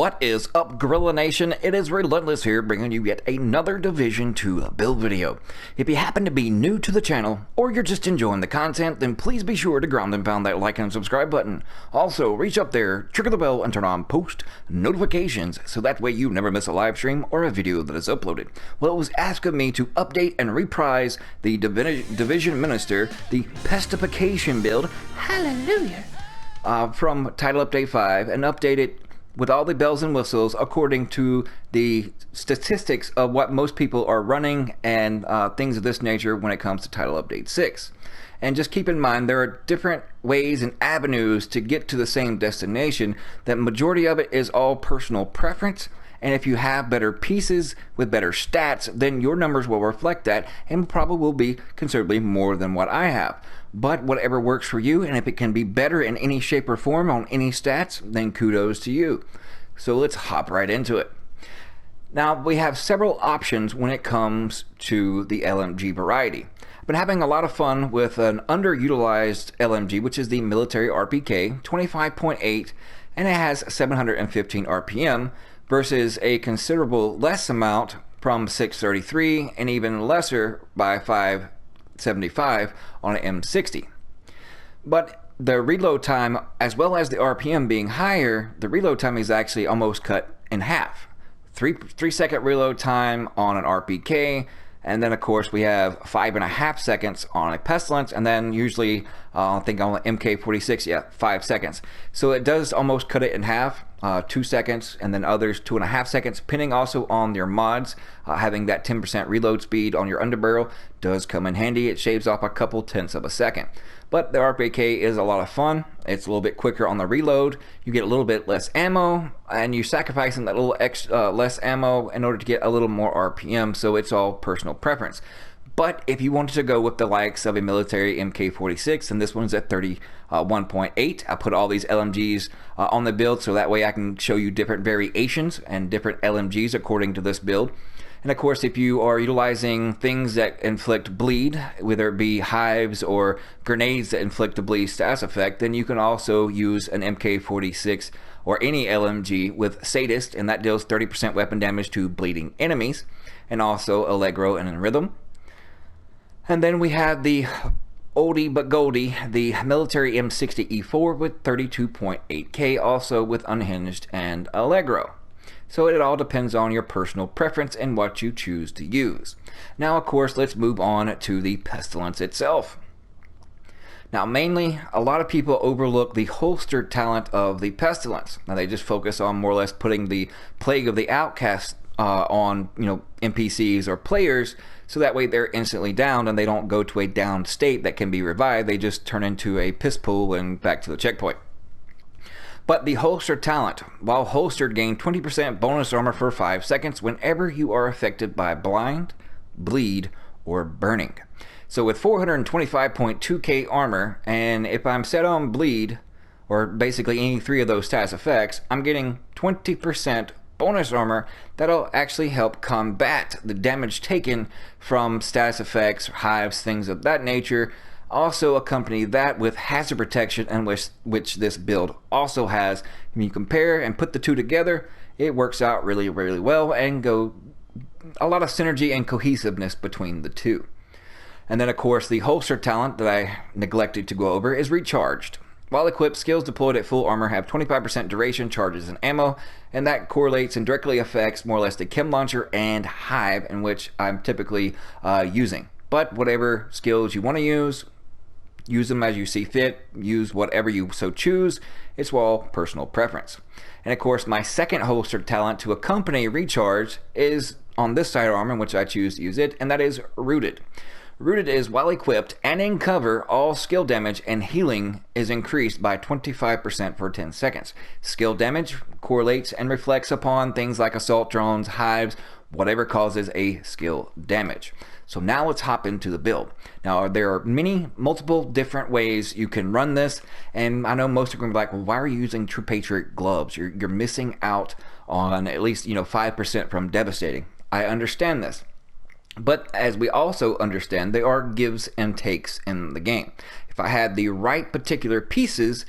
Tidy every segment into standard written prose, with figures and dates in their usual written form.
What is up, Gorilla Nation? It is Relentless here, bringing you yet another Division 2 build video. If you happen to be new to the channel, or you're just enjoying the content, then please be sure to ground and pound that like and subscribe button. Also, reach up there, trigger the bell, and turn on post notifications, so that way you never miss a live stream or a video that is uploaded. Well, it was asked of me to update and reprise the Division Minister, the Pestification build, hallelujah, from Title Update 5, and update it with all the bells and whistles according to the statistics of what most people are running and things of this nature when it comes to Title Update 6. And just keep in mind, there are different ways and avenues to get to the same destination. That majority of it is all personal preference, and if you have better pieces with better stats, then your numbers will reflect that and probably will be considerably more than what I have. But whatever works for you, and if it can be better in any shape or form on any stats, then kudos to you. So let's hop right into it. Now, we have several options when it comes to the LMG variety. I've been having a lot of fun with an underutilized LMG, which is the military RPK 25.8, and it has 715 RPM versus a considerable less amount from 633 and even lesser by 575 on an M60. But the reload time, as well as the RPM being higher, the reload time is actually almost cut in half. 3-second reload time on an RPK, and then of course we have 5.5 seconds on a Pestilence, and then usually I think on the MK46, 5 seconds. So it does almost cut it in half, 2 seconds, and then others 2.5 seconds, depending also on your mods. Having that 10% reload speed on your underbarrel does come in handy. It shaves off a couple tenths of a second. But the RPK is a lot of fun. It's a little bit quicker on the reload. You get a little bit less ammo, and you're sacrificing that little less ammo in order to get a little more RPM, so it's all personal preference. But if you wanted to go with the likes of a military MK46, and this one's at 31.8, I put all these LMGs on the build so that way I can show you different variations and different LMGs according to this build. And of course, if you are utilizing things that inflict bleed, whether it be hives or grenades that inflict a bleed status effect, then you can also use an MK46 or any LMG with Sadist, and that deals 30% weapon damage to bleeding enemies, and also Allegro and in Rhythm. And then we have the oldie but goldie, the military M60E4 with 32.8K, also with Unhinged and Allegro. So it all depends on your personal preference and what you choose to use. Now, of course, let's move on to the Pestilence itself. Now, mainly, a lot of people overlook the holstered talent of the Pestilence. Now, they just focus on more or less putting the Plague of the Outcast on, NPCs or players, so that way they're instantly downed and they don't go to a downed state that can be revived. They just turn into a piss pool and back to the checkpoint. But the holstered talent, while holstered, gain 20% bonus armor for 5 seconds whenever you are affected by blind, bleed, or burning. So with 425.2k armor, and if I'm set on bleed, or basically any 3 of those status effects, I'm getting 20% bonus armor that'll actually help combat the damage taken from status effects, hives, things of that nature. Also accompany that with hazard protection, and which this build also has. When you compare and put the two together, it works out really, really well, and go a lot of synergy and cohesiveness between the two. And then of course the holster talent that I neglected to go over is Recharged. While equipped, skills deployed at full armor have 25% duration, charges, and ammo, and that correlates and directly affects more or less the Chem Launcher and Hive, in which I'm typically using. But whatever skills you want to use them as you see fit, use whatever you so choose. It's all personal preference. And of course, my second holstered talent to accompany Recharge is on this side armor, in which I choose to use it, and that is Rooted. Rooted is, while equipped and in cover, all skill damage and healing is increased by 25% for 10 seconds. Skill damage correlates and reflects upon things like assault drones, hives, whatever causes a skill damage. So now let's hop into the build. Now, there are multiple different ways you can run this, and I know most are going to be like, well, why are you using True Patriot gloves? You're missing out on at least 5% from devastating. I understand this. But as we also understand, there are gives and takes in the game. If I had the right particular pieces,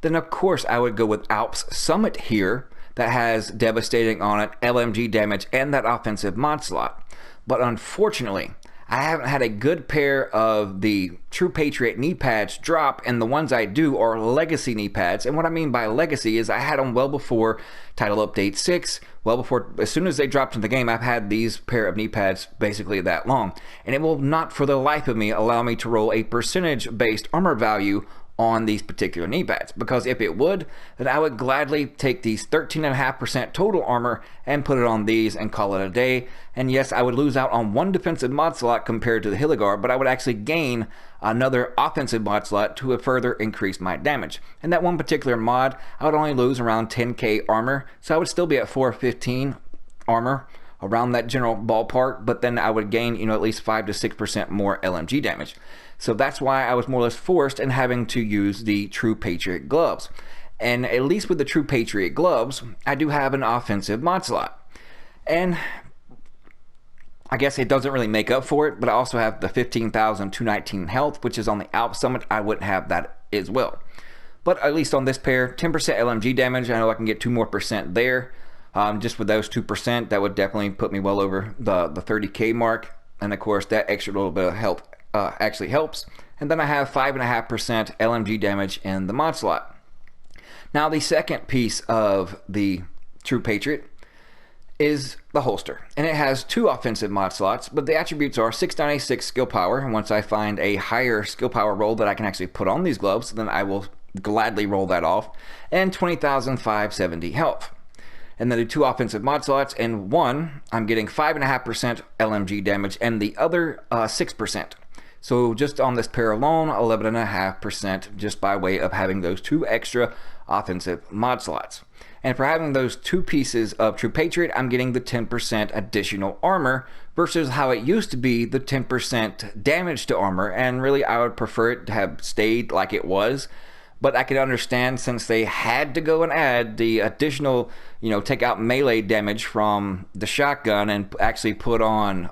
then of course I would go with Alps Summit here, that has devastating on it, LMG damage, and that offensive mod slot. But unfortunately, I haven't had a good pair of the True Patriot knee pads drop, and the ones I do are legacy knee pads. And what I mean by legacy is I had them well before Title Update 6, well before, as soon as they dropped in the game, I've had these pair of knee pads basically that long. And it will not for the life of me allow me to roll a percentage-based armor value on these particular knee pads, because if it would, then I would gladly take these 13.5% total armor and put it on these and call it a day. And yes, I would lose out on one defensive mod slot compared to the Hiligar, but I would actually gain another offensive mod slot to further increase my damage. And that one particular mod, I would only lose around 10k armor, so I would still be at 415 armor, around that general ballpark, but then I would gain, at least 5 to 6% more LMG damage. So that's why I was more or less forced in having to use the True Patriot gloves. And at least with the True Patriot gloves, I do have an offensive mod slot. And I guess it doesn't really make up for it, but I also have the 15,219 health, which is on the Alp Summit. I wouldn't have that as well. But at least on this pair, 10% LMG damage. I know I can get 2% more there. Just with those 2%, that would definitely put me well over the 30k mark. And of course, that extra little bit of help actually helps. And then I have 5.5% LMG damage in the mod slot. Now the second piece of the True Patriot is the holster, and it has 2 offensive mod slots, but the attributes are 696 skill power, and once I find a higher skill power roll that I can actually put on these gloves, then I will gladly roll that off, and 20,570 health. And then the 2 offensive mod slots, and one I'm getting 5.5% LMG damage, and the other 6%. So just on this pair alone, 11.5% just by way of having those 2 extra offensive mod slots. And for having those 2 pieces of True Patriot, I'm getting the 10% additional armor versus how it used to be the 10% damage to armor. And really, I would prefer it to have stayed like it was. But I could understand, since they had to go and add the additional, take out melee damage from the shotgun and actually put on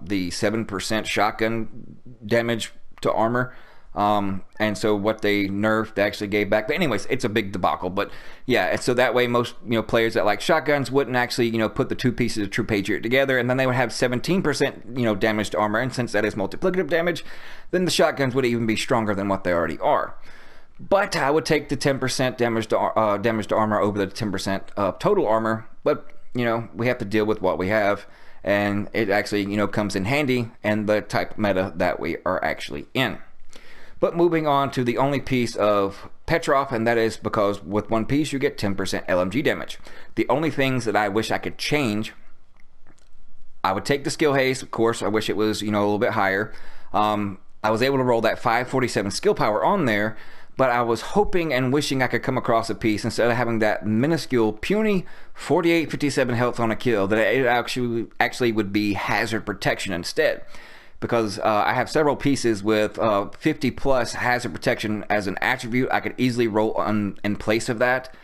the 7% shotgun damage to armor. And so what they nerfed, they actually gave back. But anyways, it's a big debacle. But yeah, so that way most players that like shotguns wouldn't actually put the 2 pieces of True Patriot together, and then they would have 17% damage to armor. And since that is multiplicative damage, then the shotguns would even be stronger than what they already are. But I would take the 10% damage to armor over the 10% of total armor. But we have to deal with what we have, and it actually comes in handy and the type meta that we are actually in. But moving on to the only piece of Petrov, and that is because with one piece you get 10% LMG damage. The only things that I wish I could change, I would take the skill haste. Of course, I wish it was a little bit higher. I was able to roll that 547 skill power on there, but I was hoping and wishing I could come across a piece instead of having that minuscule, puny 48-57 health on a kill, that it actually would be hazard protection instead. Because I have several pieces with 50 plus hazard protection as an attribute. I could easily roll in place of that,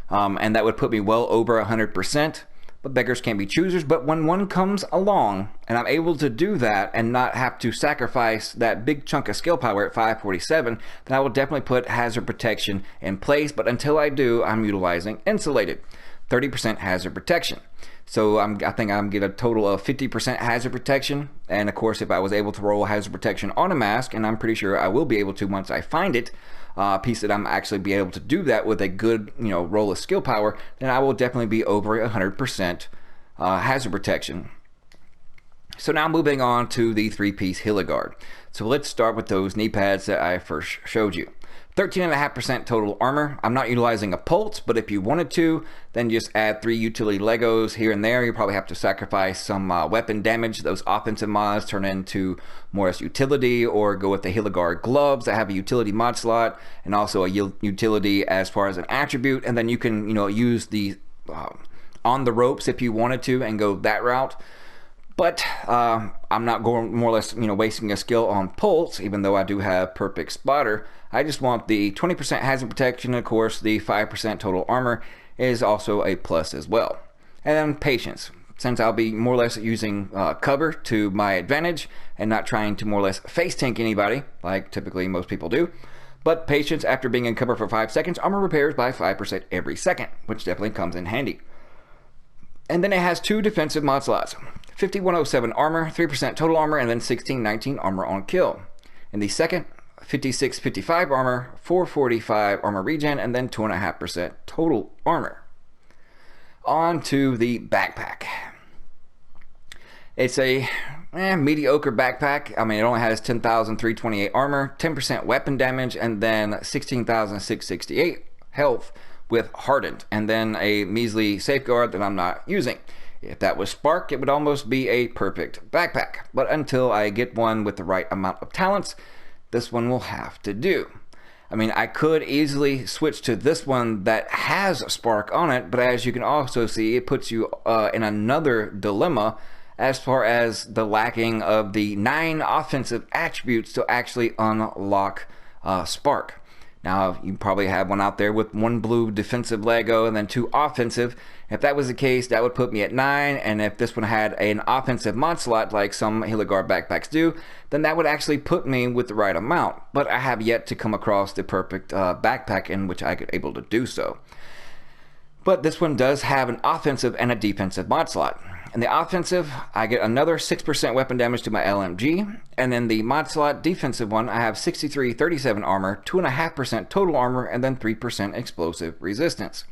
and that would put me well over 100%. But beggars can't be choosers. But when one comes along and I'm able to do that and not have to sacrifice that big chunk of skill power at 547, then I will definitely put hazard protection in place. But until I do, I'm utilizing insulated, 30% hazard protection. So I think I'm getting a total of 50% hazard protection. And of course, if I was able to roll hazard protection on a mask, and I'm pretty sure I will be able to once I find it, piece that I'm actually be able to do that with a good roll of skill power, then I will definitely be over 100% hazard protection. So now moving on to the 3-piece Hiligar. So let's start with those knee pads that I first showed you. 13.5% total armor. I'm not utilizing a pulse, but if you wanted to, then just add 3 utility Legos here and there. You probably have to sacrifice some weapon damage. Those offensive mods turn into more as utility, or go with the Hiligar gloves that have a utility mod slot and also a utility as far as an attribute. And then you can use the on the ropes if you wanted to and go that route. But I'm not going more or less wasting a skill on pulse, even though I do have perfect spotter. I just want the 20% hazard protection. Of course, the 5% total armor is also a plus as well. And then patience, since I'll be more or less using cover to my advantage and not trying to more or less face tank anybody like typically most people do. But patience, after being in cover for 5 seconds, armor repairs by 5% every second, which definitely comes in handy. And then it has 2 defensive mod slots. 5107 armor, 3% total armor, and then 1619 armor on kill. In the second, 5655 armor, 445 armor regen, and then 2.5% total armor. On to the backpack. It's a mediocre backpack. I mean, it only has 10,328 armor, 10% weapon damage, and then 16,668 health with hardened, and then a measly safeguard that I'm not using. If that was Spark, it would almost be a perfect backpack. But until I get one with the right amount of talents, this one will have to do. I mean, I could easily switch to this one that has Spark on it, but as you can also see, it puts you in another dilemma as far as the lacking of the 9 offensive attributes to actually unlock Spark. Now, you probably have one out there with 1 blue defensive Lego and then 2 offensive. If that was the case, that would put me at 9, and if this one had an offensive mod slot like some Heligar backpacks do, then that would actually put me with the right amount. But I have yet to come across the perfect backpack in which I could able to do so. But this one does have an offensive and a defensive mod slot. In the offensive, I get another 6% weapon damage to my LMG, and in the mod slot defensive one, I have 6337 armor, 2.5% total armor, and then 3% explosive resistance.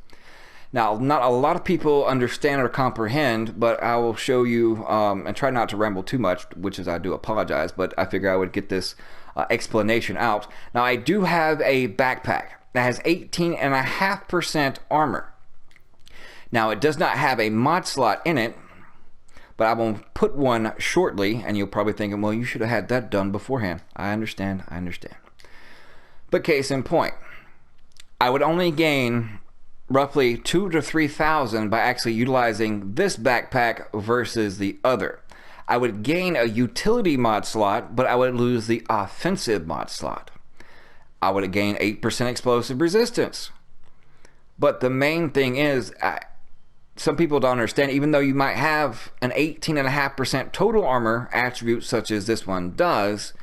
Now, not a lot of people understand or comprehend, but I will show you, and try not to ramble too much, which is I do apologize, but I figure I would get this explanation out. Now, I do have a backpack that has 18.5% armor. Now, it does not have a mod slot in it, but I will put one shortly, and you'll probably think, well, you should have had that done beforehand. I understand. But case in point, I would only gain roughly 2,000 to 3,000 by actually utilizing this backpack versus the other. I would gain a utility mod slot, but I would lose the offensive mod slot. I would gain 8% explosive resistance. But the main thing is, some people don't understand, even though you might have an 18.5% total armor attribute such as this one does,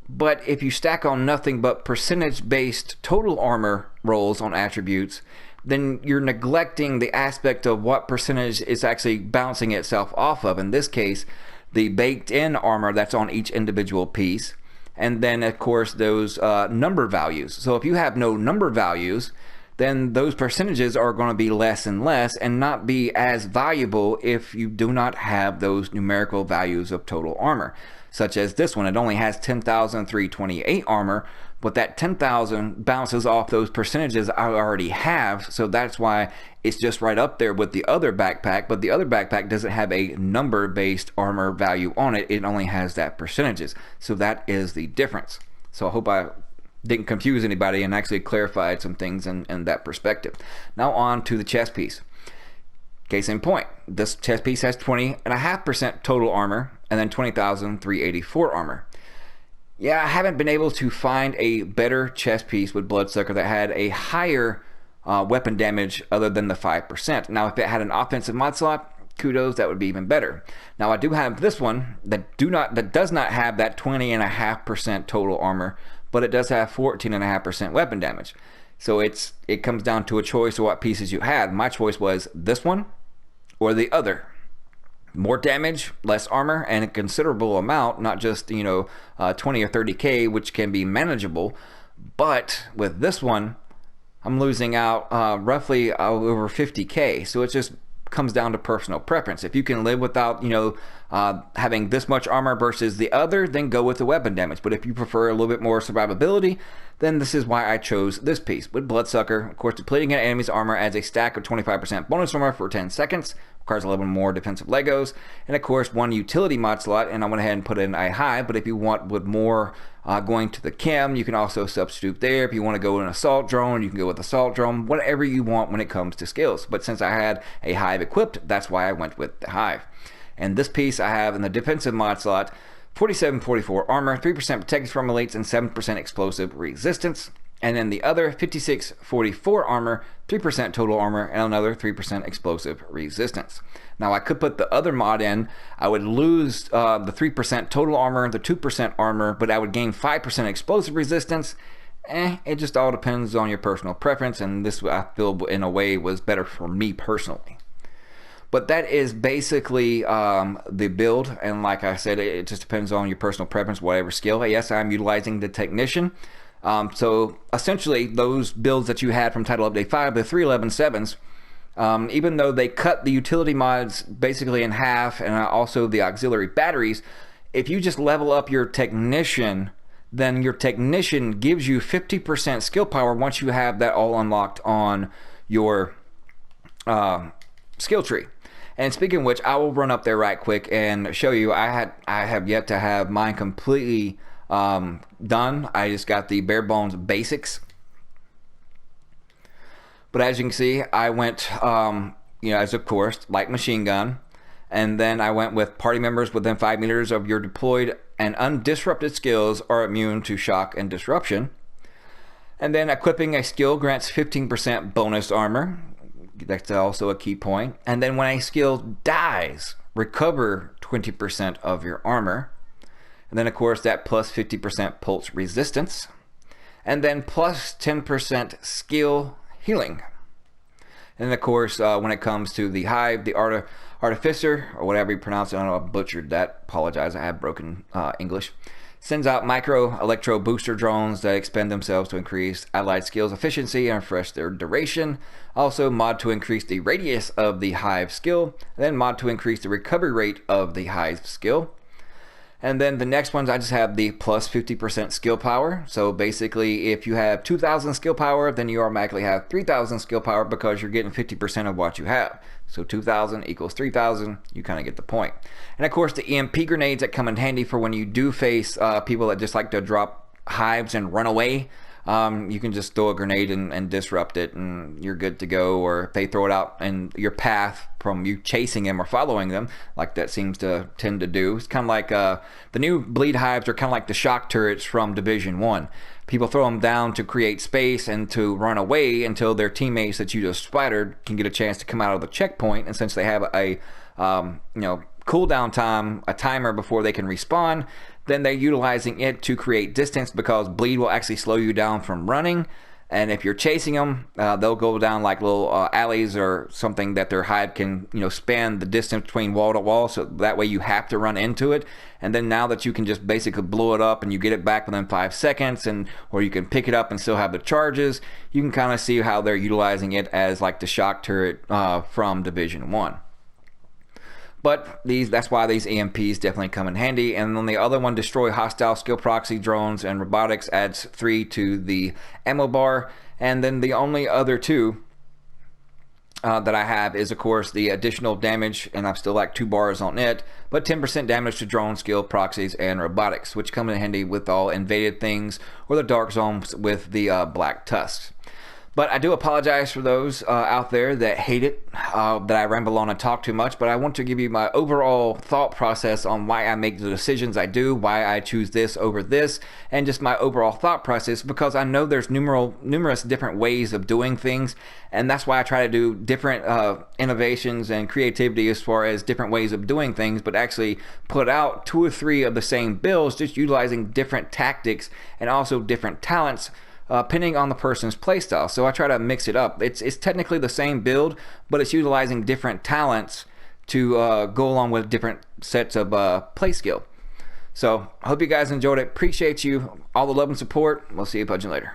but if you stack on nothing but percentage-based total armor rolls on attributes, then you're neglecting the aspect of what percentage is actually bouncing itself off of. In this case, the baked-in armor that's on each individual piece, and then, of course, those number values. So if you have no number values, then those percentages are going to be less and less and not be as valuable if you do not have those numerical values of total armor. Such as this one, it only has 10,328 armor, but that 10,000 bounces off those percentages I already have, so that's why it's just right up there with the other backpack, but the other backpack doesn't have a number-based armor value on it, it only has that percentages. So that is the difference. So I hope I didn't confuse anybody and actually clarified some things in that perspective. Now on to the chest piece. Case in point, this chest piece has 20.5% total armor and then 20,384 armor. Yeah, I haven't been able to find a better chest piece with Bloodsucker that had a higher weapon damage other than the 5%. Now, if it had an offensive mod slot, kudos, that would be even better. Now, I do have this one that does not have that 20.5% total armor, but it does have 14.5% weapon damage. So it comes down to a choice of what pieces you had. My choice was this one or the other. More damage, less armor, and a considerable amount, not just 20 or 30k, which can be manageable. But with this one, I'm losing out roughly over 50k. So it just comes down to personal preference. If you can live without having this much armor versus the other, then go with the weapon damage. But if you prefer a little bit more survivability, then this is why I chose this piece. With Bloodsucker, of course, depleting an enemy's armor adds a stack of 25% bonus armor for 10 seconds, requires 11 more defensive Legos, and of course 1 utility mod slot, and I went ahead and put in a high, but if you want with more going to the chem, you can also substitute there. If you want to go with an assault drone, you can go with assault drone, whatever you want when it comes to skills. But since I had a hive equipped, that's why I went with the hive. And this piece I have in the defensive mod slot, 4744 armor, 3% protection from elites, and 7% explosive resistance. And then the other 5644 armor, 3% total armor, and another 3% explosive resistance. Now I could put the other mod in. I would lose the 3% total armor, the 2% armor, but I would gain 5% explosive resistance. It just all depends on your personal preference, and this I feel in a way was better for me personally. But that is basically the build, and like I said, it just depends on your personal preference, whatever skill. Yes, I'm utilizing the technician. So essentially, those builds that you had from Title Update 5, the 3.11.7s, even though they cut the utility mods basically in half, and also the auxiliary batteries, if you just level up your technician, then your technician gives you 50% skill power once you have that all unlocked on your skill tree. And speaking of which, I will run up there right quick and show you. I have yet to have mine completely done. I just got the bare bones basics. But as you can see, I went, as of course, light machine gun. And then I went with party members within 5 meters of your deployed and undisrupted skills are immune to shock and disruption. And then equipping a skill grants 15% bonus armor. That's also a key point. And then when a skill dies, recover 20% of your armor. And then of course that plus 50% pulse resistance. And then plus 10% skill healing. And then of course when it comes to the hive, the artificer, or whatever you pronounce it, I know I butchered that, apologize, I have broken English, sends out micro electro booster drones that expend themselves to increase allied skills efficiency and refresh their duration. Also mod to increase the radius of the hive skill, and then mod to increase the recovery rate of the hive skill. And then the next ones, I just have the plus 50% skill power. So basically, if you have 2,000 skill power, then you automatically have 3,000 skill power because you're getting 50% of what you have. So 2,000 equals 3,000, you kind of get the point. And of course, the EMP grenades that come in handy for when you do face people that just like to drop hives and run away. You can just throw a grenade and disrupt it and you're good to go. Or if they throw it out in your path from you chasing them or following them, like that seems to tend to do. It's kind of like the new bleed hives are kind of like the shock turrets from Division 1. People throw them down to create space and to run away until their teammates that you just splattered can get a chance to come out of the checkpoint. And since they have a cooldown time, a timer before they can respawn, then they're utilizing it to create distance because bleed will actually slow you down from running. And if you're chasing them, they'll go down like little alleys or something that their hive can, span the distance between wall to wall. So that way you have to run into it. And then now that you can just basically blow it up and you get it back within 5 seconds, or you can pick it up and still have the charges, you can kind of see how they're utilizing it as like the shock turret from Division 1. But that's why these EMPs definitely come in handy. And then the other one, destroy hostile skill proxy drones and robotics, adds 3 to the ammo bar. And then the only other 2 that I have is of course the additional damage, and I'm still like 2 bars on it, but 10% damage to drone skill proxies and robotics, which come in handy with all invaded things or the dark zones with the black tusks. But I do apologize for those out there that hate it, that I ramble on and talk too much, but I want to give you my overall thought process on why I make the decisions I do, why I choose this over this, and just my overall thought process, because I know there's numerous different ways of doing things, and that's why I try to do different innovations and creativity as far as different ways of doing things, but actually put out 2 or 3 of the same builds, just utilizing different tactics and also different talents, depending on the person's playstyle. So I try to mix it up. It's technically the same build, but it's utilizing different talents to go along with different sets of play skill. So I hope you guys enjoyed it. Appreciate you. All the love and support. We'll see you budging later.